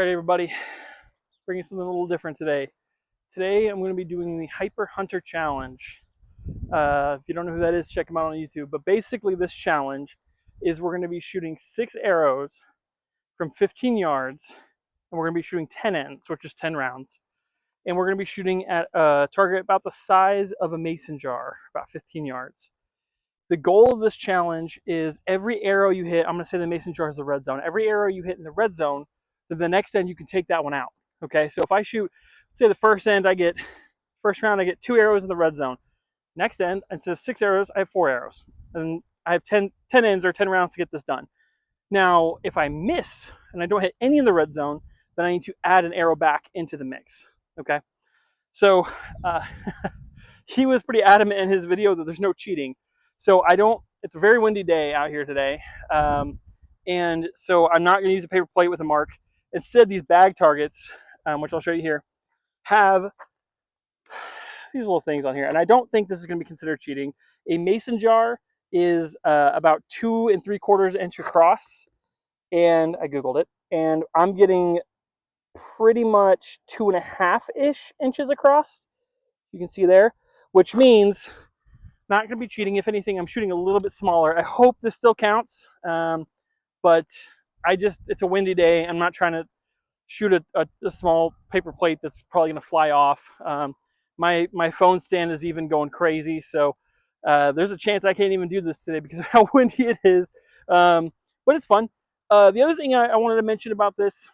right, everybody, bringing something a little different today. Today I'm going to be doing the Hyper Hunter Challenge. If you don't know who that is, check him out on YouTube. But basically this challenge is we're going to be shooting 6 arrows from 15 yards, and we're going to be shooting 10 ends, which is 10 rounds. And we're going to be shooting at a target about the size of a mason jar, about 15 yards. The goal of this challenge is every arrow you hit, I'm going to say the mason jar is the red zone. Every arrow you hit in the red zone, then the next end you can take that one out. Okay, so if I shoot, say the first round I get 2 arrows in the red zone. Next end, instead of 6 arrows, I have 4 arrows. And I have 10 ends or 10 rounds to get this done. Now, if I miss and I don't hit any in the red zone, then I need to add an arrow back into the mix. Okay, so he was pretty adamant in his video that there's no cheating. So it's a very windy day out here today. And so I'm not going to use a paper plate with a mark. Instead, these bag targets, which I'll show you here, have these little things on here. And I don't think this is going to be considered cheating. A mason jar is about 2 3/4 inch across. And I Googled it. And I'm getting pretty much 2.5-ish inches across. You can see there, which means not going to be cheating. If anything, I'm shooting a little bit smaller. I hope this still counts, but it's a windy day. I'm not trying to shoot a small paper plate that's probably going to fly off. My phone stand is even going crazy, so there's a chance I can't even do this today because of how windy it is, but it's fun. The other thing I wanted to mention about this,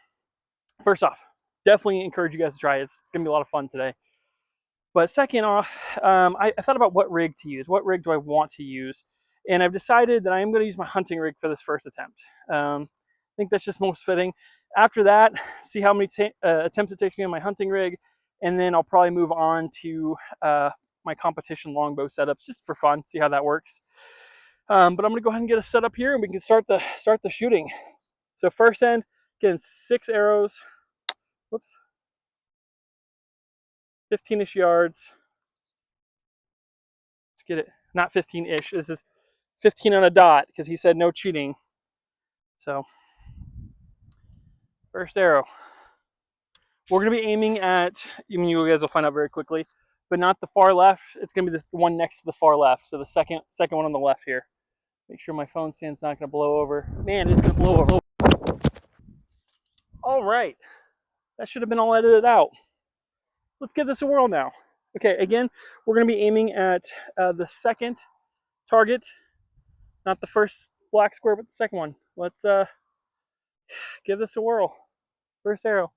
first off, definitely encourage you guys to try it. It's going to be a lot of fun today. But second off, I thought about what rig to use. What rig do I want to use? And I've decided that I am going to use my hunting rig for this first attempt. I think that's just most fitting. After that, see how many attempts it takes me on my hunting rig, and then I'll probably move on to my competition longbow setups just for fun, see how that works. But I'm going to go ahead and get us set up here, and we can start the shooting. So first end, getting 6 arrows. Whoops. 15-ish yards. Let's get it. Not 15-ish. This is 15 on a dot because he said no cheating. So, first arrow. We're going to be aiming at, you guys will find out very quickly, but not the far left. It's going to be the one next to the far left. So the second one on the left here. Make sure my phone stand's not going to blow over. Man, it's going to blow over. All right. That should have been all edited out. Let's give this a whirl now. Okay, again, we're going to be aiming at the second target, not the first black square, but the second one. Let's give this a whirl. First arrow.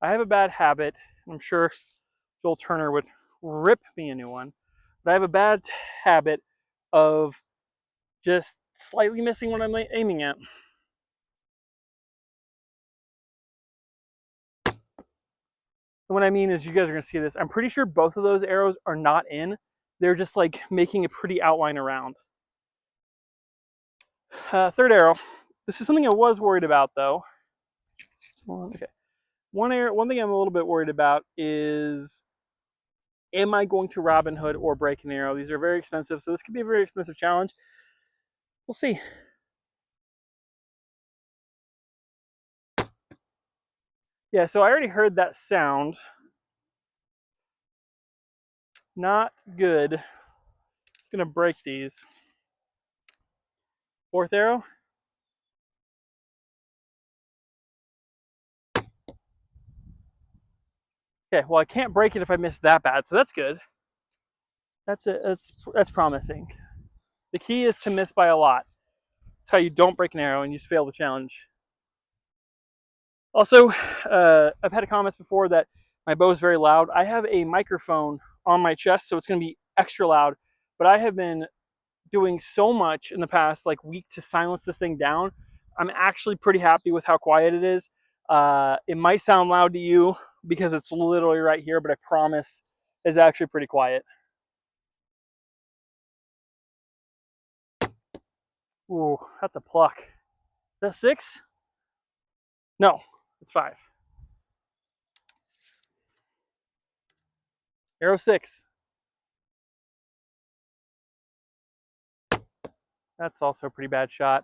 I have a bad habit. I'm sure Joel Turner would rip me a new one, but I have a bad habit of just slightly missing what I'm aiming at. And what I mean is, you guys are going to see this. I'm pretty sure both of those arrows are not in. They're just like making a pretty outline around. Third arrow. This is something I was worried about, though. Okay. One thing I'm a little bit worried about is, am I going to Robin Hood or break an arrow? These are very expensive, so this could be a very expensive challenge. We'll see. Yeah, so I already heard that sound. Not good. It's gonna break these. Fourth arrow. Okay, well I can't break it if I miss that bad, so that's good. That's promising. The key is to miss by a lot. That's how you don't break an arrow and you just fail the challenge. Also, I've had comments before that my bow is very loud. I have a microphone on my chest, so it's going to be extra loud. But I have been doing so much in the past week to silence this thing down. I'm actually pretty happy with how quiet it is. It might sound loud to you because it's literally right here, but I promise it's actually pretty quiet. Ooh, that's a pluck. Is that 6? No, it's 5. Arrow 6. That's also a pretty bad shot.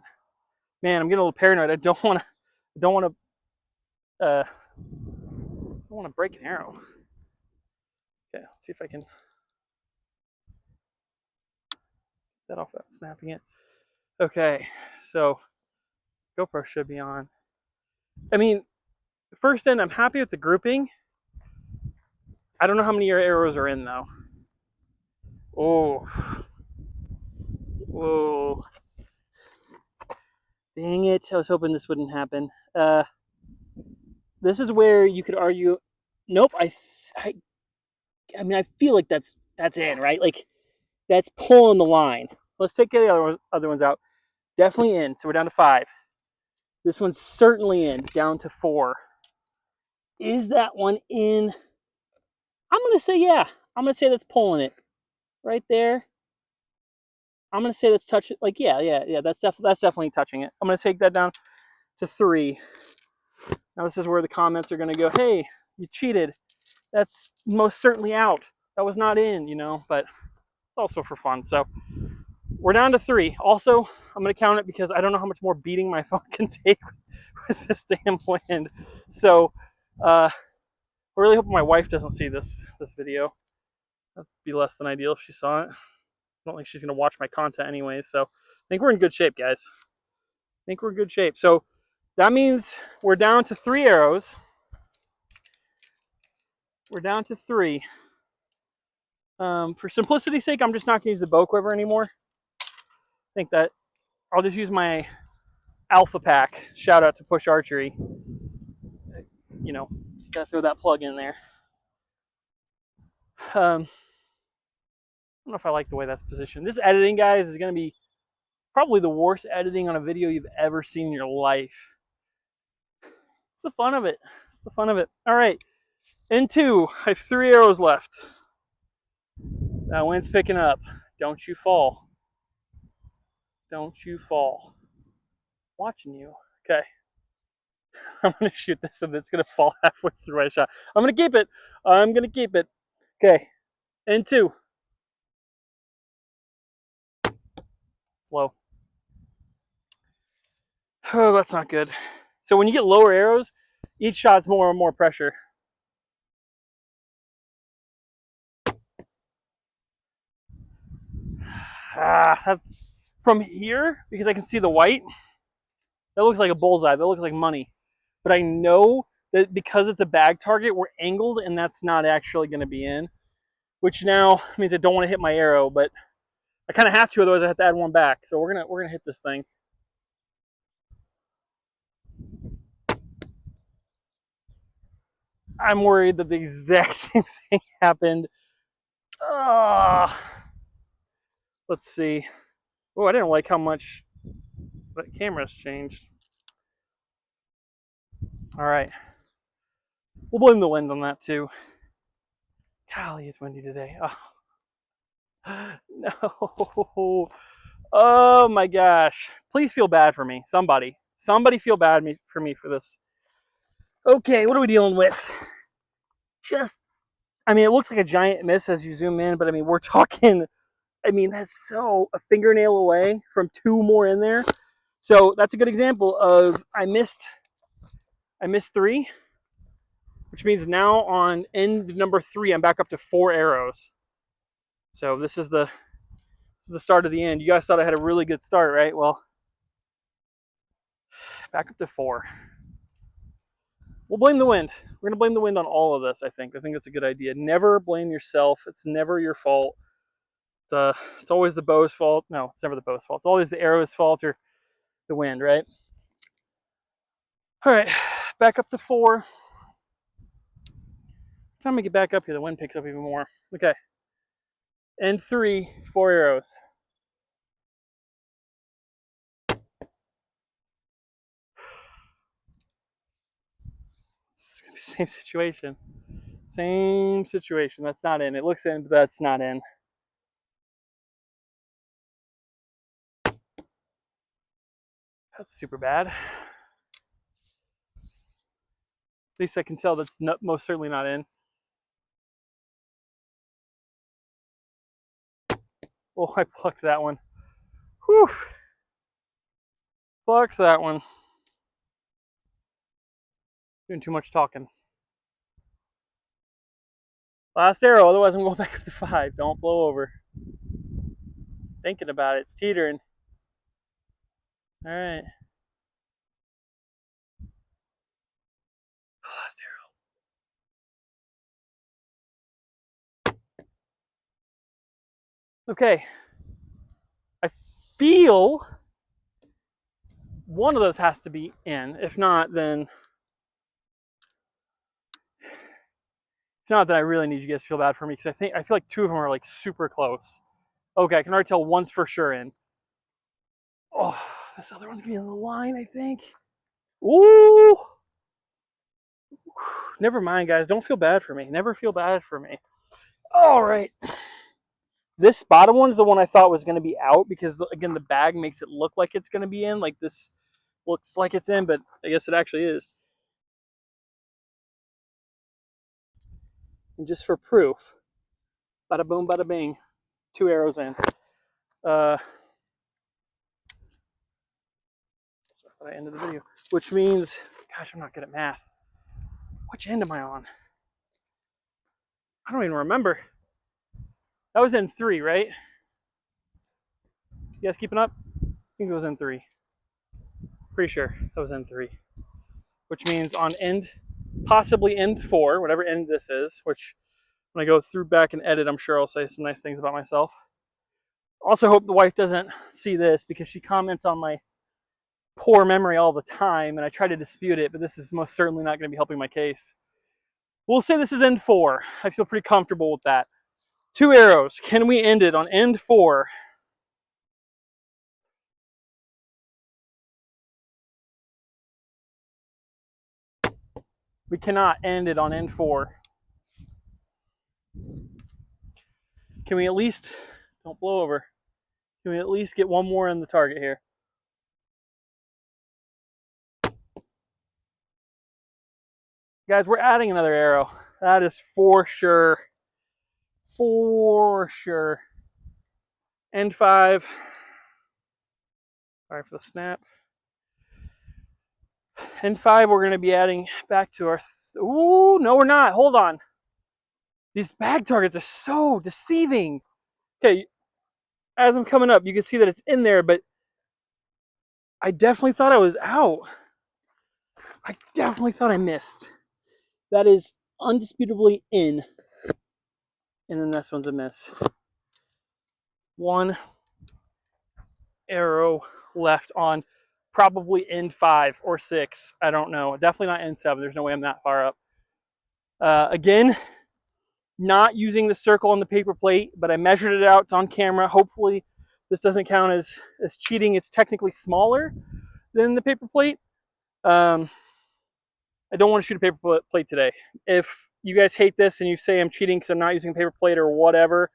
Man, I'm getting a little paranoid. I don't want to break an arrow. Okay, let's see if I can get that off without snapping it. Okay, so GoPro should be on. I mean, first end, I'm happy with the grouping. I don't know how many arrows are in though. Oh, whoa! Dang it! I was hoping this wouldn't happen. This is where you could argue. Nope. I mean, I feel like that's in, right? Like that's pulling the line. Let's take the other ones out. Definitely in. So we're down to 5. This one's certainly in. Down to 4. Is that one in? I'm gonna say yeah. I'm gonna say that's pulling it right there. I'm gonna say that's touching. Like yeah. That's definitely touching it. I'm gonna take that down to 3. Now this is where the comments are gonna go. Hey, you cheated. That's most certainly out. That was not in, you know. But also for fun. So we're down to 3. Also, I'm gonna count it because I don't know how much more beating my phone can take with this damn wind. So I really hope my wife doesn't see this video. That'd be less than ideal if she saw it. I don't think she's gonna watch my content anyway. So I think we're in good shape, guys. I think we're in good shape. So that means we're down to 3 arrows. We're down to 3. For simplicity's sake, I'm just not gonna use the bow quiver anymore. I think that I'll just use my Alpha Pack. Shout out to Push Archery. You know, gotta throw that plug in there. I don't know if I like the way that's positioned. This editing, guys, is gonna be probably the worst editing on a video you've ever seen in your life. It's the fun of it. It's the fun of it. All right, in 2, I have 3 arrows left. That wind's picking up. Don't you fall. Don't you fall. Watching you. Okay. I'm going to shoot this and it's going to fall halfway through my shot. I'm going to keep it. I'm going to keep it. Okay. In 2. Slow. Oh, that's not good. So when you get lower arrows, each shot's more and more pressure. From here, because I can see the white, that looks like a bullseye. That looks like money. But I know that because it's a bag target, we're angled and that's not actually going to be in. Which now means I don't want to hit my arrow, but I kind of have to, otherwise I have to add one back. So we're gonna hit this thing. I'm worried that the exact same thing happened. Let's see. Oh, I didn't like how much that camera's changed. All right. We'll blame the wind on that too. Golly, it's windy today. Oh. No. Oh my gosh. Please feel bad for me. Somebody feel bad for me for this. Okay, what are we dealing with? I mean, it looks like a giant miss as you zoom in, but I mean, we're talking, I mean, that's so a fingernail away from 2 more in there. So that's a good example of I missed 3, which means now on end number 3, I'm back up to 4 arrows. So this is the start of the end. You guys thought I had a really good start, right? Well, back up to 4. We'll blame the wind. We're going to blame the wind on all of this, I think. I think that's a good idea. Never blame yourself. It's never your fault. It's always the bow's fault. No, it's never the bow's fault. It's always the arrow's fault or the wind, right? All right, back up to 4. Time to get back up here, the wind picks up even more. Okay. And 3, 4 arrows. It's gonna be the same situation. Same situation. That's not in. It looks in, but that's not in. That's super bad. At least I can tell that's most certainly not in. Oh, I plucked that one. Whew. luck to that one. Doing too much talking. Last arrow, otherwise I'm going back up to 5. Don't blow over. Thinking about it. It's teetering. All right. Last arrow. Okay. I feel one of those has to be in. If not, then I really need you guys to feel bad for me, because I feel like 2 of them are like super close. Okay, I can already tell one's for sure in. Oh, this other one's gonna be in the line, I think. Ooh. Never mind, guys. Don't feel bad for me. Never feel bad for me. All right. This bottom one is the one I thought was going to be out, because, again, the bag makes it look like it's going to be in. Like, this looks like it's in, but I guess it actually is. And just for proof, bada boom, bada bing, 2 arrows in. I ended the video, which means, gosh, I'm not good at math. Which end am I on? I don't even remember. That was in 3, right? You guys keeping up? I think it was in 3. Pretty sure that was in 3. Which means on end, possibly end 4, whatever end this is, which when I go through back and edit, I'm sure I'll say some nice things about myself. Also hope the wife doesn't see this, because she comments on my poor memory all the time, and I try to dispute it, but this is most certainly not going to be helping my case. We'll say this is end 4. I feel pretty comfortable with that. 2 arrows. Can we end it on end 4? We cannot end it on end 4. Can we at least, don't blow over, can we at least get one more in the target here? Guys, we're adding another arrow. That is for sure. For sure. End 5. Sorry for the snap. End 5, we're going to be adding back to our... Ooh, no, we're not. Hold on. These bag targets are so deceiving. Okay, as I'm coming up, you can see that it's in there, but I definitely thought I was out. I definitely thought I missed. That is undisputably in. And then this one's a miss. 1 arrow left on probably end 5 or 6. I don't know. Definitely not end 7. There's no way I'm that far up. Again, not using the circle on the paper plate, but I measured it out. It's on camera. Hopefully this doesn't count as cheating. It's technically smaller than the paper plate. I don't want to shoot a paper plate today. If you guys hate this and you say I'm cheating because I'm not using a paper plate or whatever,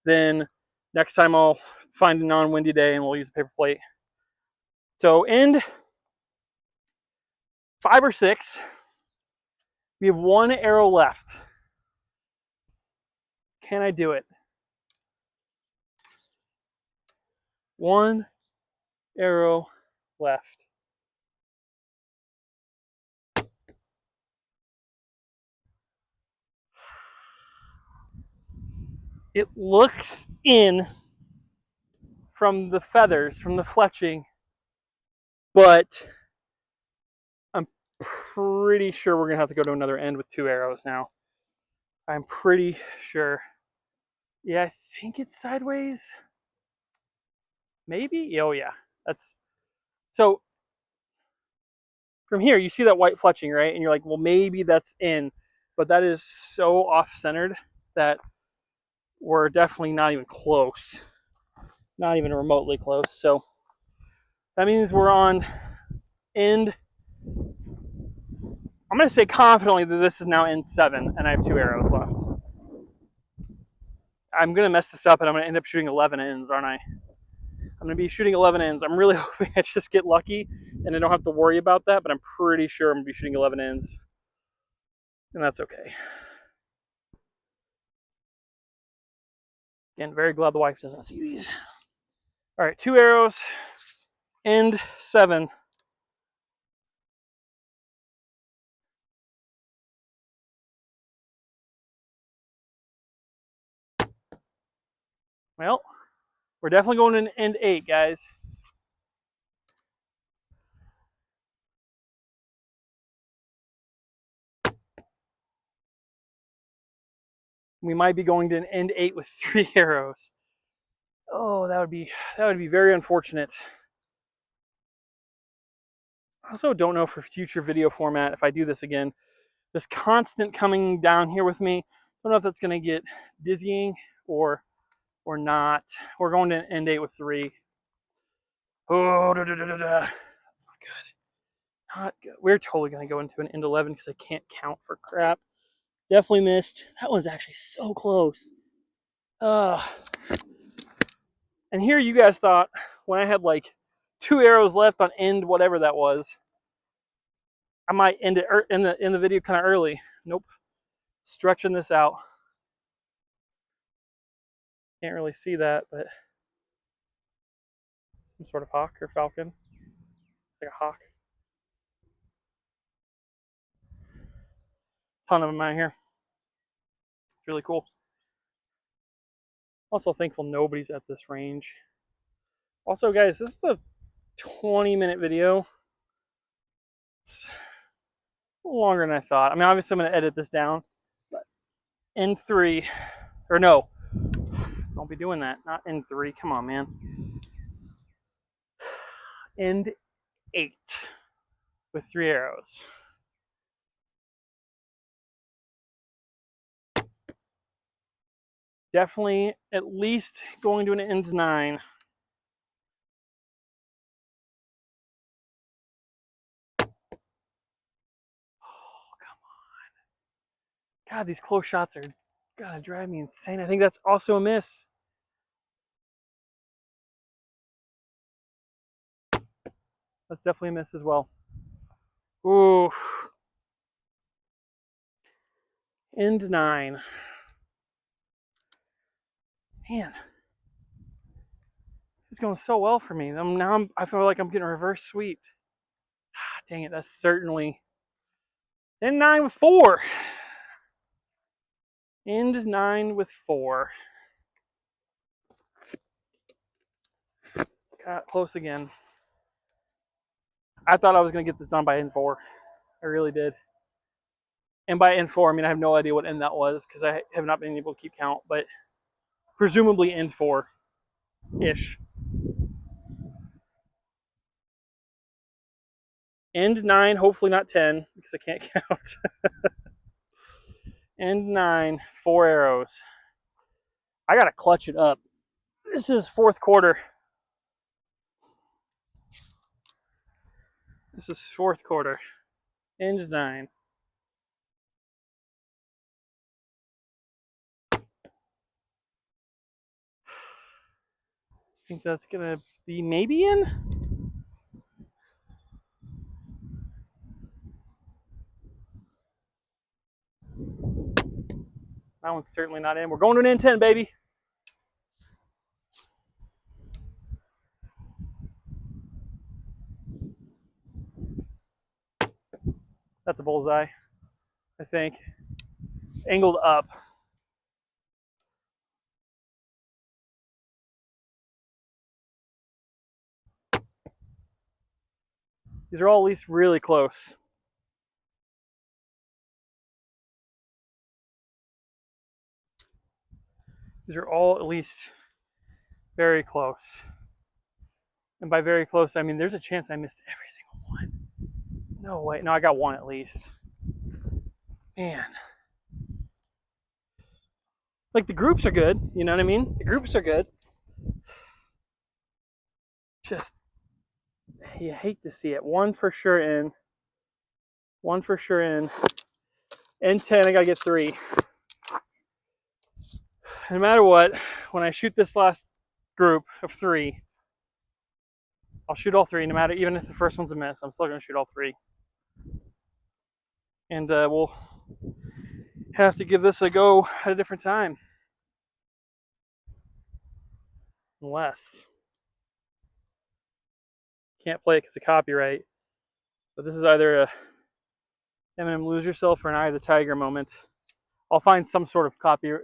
then next time I'll find a non-windy day and we'll use a paper plate. So end 5 or 6. We have 1 arrow left. Can I do it? 1 arrow left. It looks in from the feathers, from the fletching, but I'm pretty sure we're going to have to go to another end with 2 arrows now. I'm pretty sure. Yeah, I think it's sideways. Maybe? Oh, yeah. That's so. From here, you see that white fletching, right? And you're like, well, maybe that's in. But that is so off-centered that we're definitely not even close. Not even remotely close. So that means we're on end. I'm going to say confidently that this is now end 7, and I have 2 arrows left. I'm going to mess this up, and I'm going to end up shooting 11 ends, aren't I? I'm going to be shooting 11 ends. I'm really hoping I just get lucky and I don't have to worry about that, but I'm pretty sure I'm going to be shooting 11 ends. And that's okay. Again, very glad the wife doesn't see these. All right, 2 arrows, end 7. Well, we're definitely going to end 8, guys. We might be going to an end 8 with 3 arrows. Oh, that would be very unfortunate. I also don't know for future video format if I do this again. This constant coming down here with me, I don't know if that's going to get dizzying or not. We're going to end 8 with 3. Oh, that's not good. Not good. We're totally going to go into an end 11 because I can't count for crap. Definitely missed. That one's actually so close. And here you guys thought when I had like 2 arrows left on end whatever that was, I might end it in the video kind of early. Nope. Stretching this out. Can't really see that, but some sort of hawk or falcon. It's like a hawk. Ton of them out here. It's really cool. Also thankful nobody's at this range. Also, guys, this is a 20-minute video. It's a little longer than I thought. I mean, obviously I'm going to edit this down. But end 3, or no, don't be doing that. Not end 3. Come on, man. End 8 with 3 arrows. Definitely at least going to an end 9. God, these close shots are gonna drive me insane. I think that's also a miss. That's definitely a miss as well. Ooh. End 9. Man. It's going so well for me. I feel like I'm getting a reverse sweep. Ah, dang it, that's certainly end 9 with 4. End 9 with 4. Got close again. I thought I was going to get this done by end 4. I really did. And by end 4, I mean, I have no idea what end that was because I have not been able to keep count, but presumably end 4-ish. End 9, hopefully not 10 because I can't count. End 9, 4 arrows. I got to clutch it up. This is 4th quarter. This is 4th quarter. End 9. I think that's going to be maybe in. That one's certainly not in. We're going to an end 10, baby. That's a bullseye, I think. Angled up. These are all at least really close. These are all at least very close. And by very close, I mean there's a chance I missed every single one. No way. No, I got one at least. Man. Like the groups are good, you know what I mean? The groups are good. Just, you hate to see it. One for sure in. One for sure in. End 10, I gotta get 3. No matter what, when I shoot this last group of 3, I'll shoot all 3, no matter, even if the first one's a miss, I'm still gonna shoot all 3. And we'll have to give this a go at a different time. Unless. Can't play it because of copyright. But this is either a Eminem Lose Yourself or an Eye of the Tiger moment. I'll find some sort of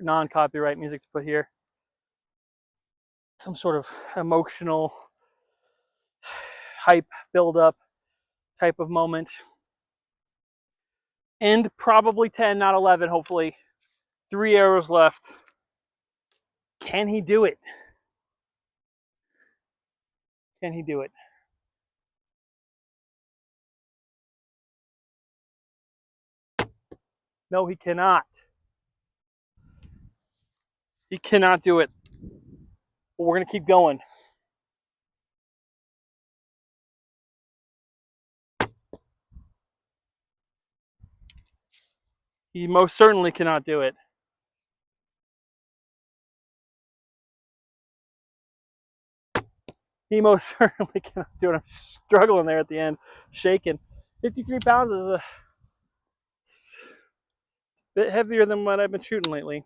non-copyright music to put here. some sort of emotional hype build-up type of moment. And probably 10, not 11, hopefully. 3 arrows left. Can he do it? Can he do it? No, he cannot. He cannot do it. But we're going to keep going. He most certainly cannot do it. He most certainly cannot do it. I'm struggling there at the end, shaking. 53 pounds is a bit heavier than what I've been shooting lately.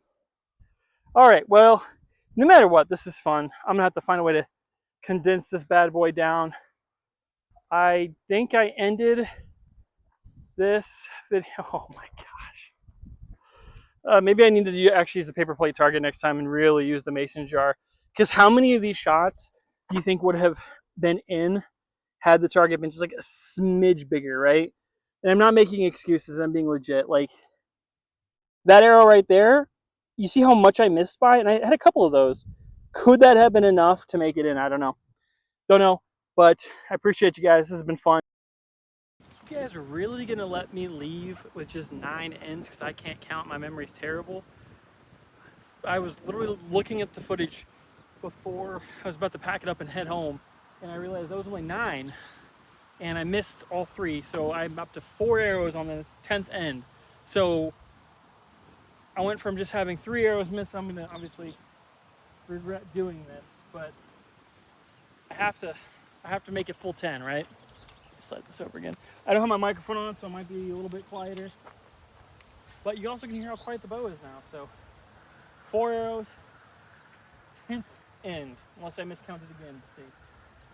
All right, well, no matter what, this is fun. I'm going to have to find a way to condense this bad boy down. I think I ended this video. Oh my gosh. Maybe I need to actually use a paper plate target next time and really use the mason jar. Because how many of these shots do you think would have been in had the target been just like a smidge bigger, right? And I'm not making excuses. I'm being legit. Like, that arrow right there, you see how much I missed by? And I had a couple of those. Could that have been enough to make it in? I don't know. Don't know. But I appreciate you guys. This has been fun. You guys are really going to let me leave with just 9 ends because I can't count. My memory's terrible. I was literally looking at the footage before I was about to pack it up and head home, and I realized that was only 9, and I missed all 3, so I'm up to 4 arrows on the 10th end. So I went from just having 3 arrows missed. I'm going to obviously regret doing this, but I have to make it full 10, right? Slide this over again. I don't have my microphone on, so it might be a little bit quieter, but you also can hear how quiet the bow is now. So 4 arrows, 10th end, unless I miscounted again. Let's see,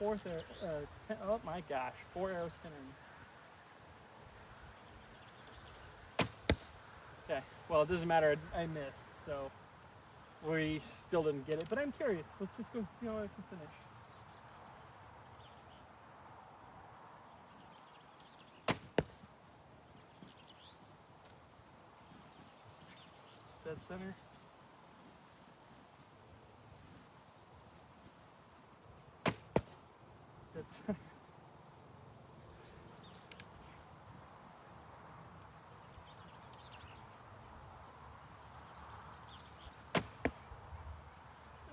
4th arrow, 10, oh my gosh, 4 arrows, 10 end. Okay, well, it doesn't matter, I missed, so we still didn't get it, but I'm curious. Let's just go see how I can finish. Dead center. Dead center.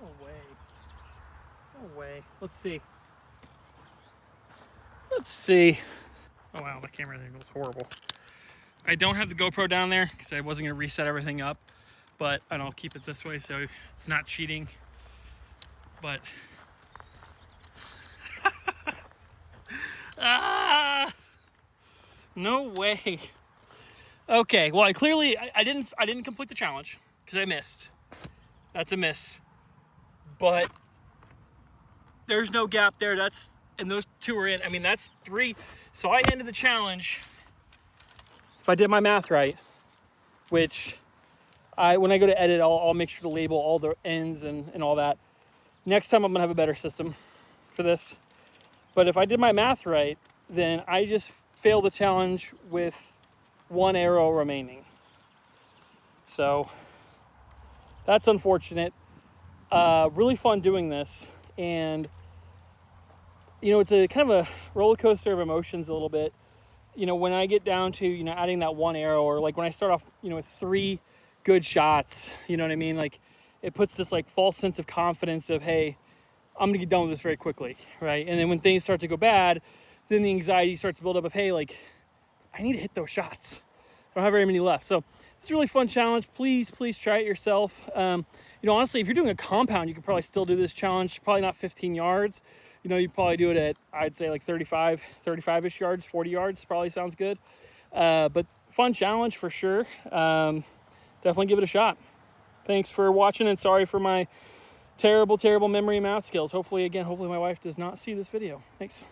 No way. No way. Let's see. Let's see. Oh wow, the camera angle is horrible. I don't have the GoPro down there because I wasn't going to reset everything up, but I'll keep it this way so it's not cheating. But no way. Okay, well, I didn't complete the challenge because I missed. That's a miss. But there's no gap there. And those 2 are in. I mean, that's 3. So I ended the challenge, if I did my math right, which when I go to edit, I'll make sure to label all the ends and all that. Next time I'm gonna have a better system for this. But if I did my math right, then I just failed the challenge with 1 arrow remaining. So that's unfortunate. Really fun doing this, and you know, it's a kind of a roller coaster of emotions a little bit. You know, when I get down to, you know, adding that 1 arrow, or like when I start off, you know, with 3 good shots, you know what I mean? Like, it puts this like false sense of confidence of, hey, I'm gonna get done with this very quickly, right? And then when things start to go bad, then the anxiety starts to build up of, hey, like, I need to hit those shots. I don't have very many left. So it's a really fun challenge. Please try it yourself. You know, honestly, if you're doing a compound, you could probably still do this challenge. Probably not 15 yards. You know, you'd probably do it at, I'd say, like 35-ish yards, 40 yards probably sounds good. But fun challenge for sure. Definitely give it a shot. Thanks for watching, and sorry for my terrible memory and math skills. Hopefully my wife does not see this video. Thanks.